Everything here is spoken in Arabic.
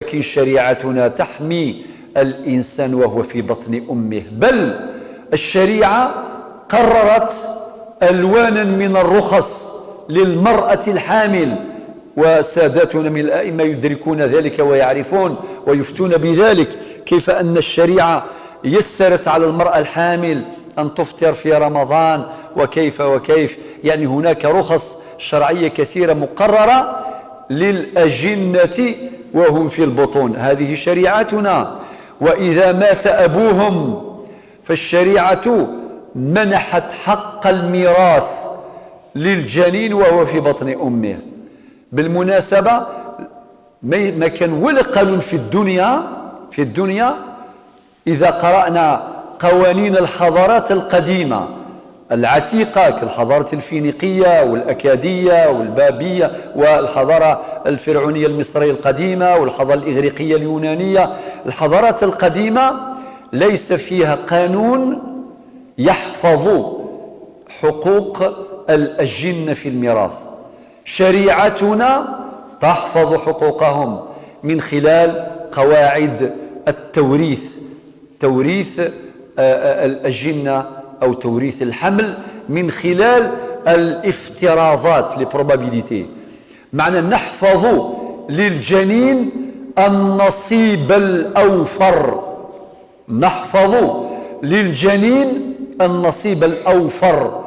لكن شريعتنا تحمي الإنسان وهو في بطن أمه، بل الشريعة قررت ألوانا من الرخص للمرأة الحامل، وساداتنا من الأئمة يدركون ذلك ويعرفون ويفتون بذلك، كيف أن الشريعة يسرت على المرأة الحامل أن تفطر في رمضان، وكيف يعني هناك رخص شرعية كثيرة مقررة للأجنة وهم في البطون. هذه شريعتنا. وإذا مات أبوهم فالشريعة منحت حق الميراث للجنين وهو في بطن أمه. بالمناسبة ما كان ولا قانون في الدنيا إذا قرأنا قوانين الحضارات القديمة العتيقة كالحضارة الفينيقية والأكادية والبابية والحضارة الفرعونية المصرية القديمة والحضارة الإغريقية اليونانية، الحضارات القديمة ليس فيها قانون يحفظ حقوق الأجنة في الميراث. شريعتنا تحفظ حقوقهم من خلال قواعد التوريث، توريث الأجنة أو توريث الحمل من خلال الافتراضات probability، معنى نحفظ للجنين النصيب الأوفر، نحفظ للجنين النصيب الأوفر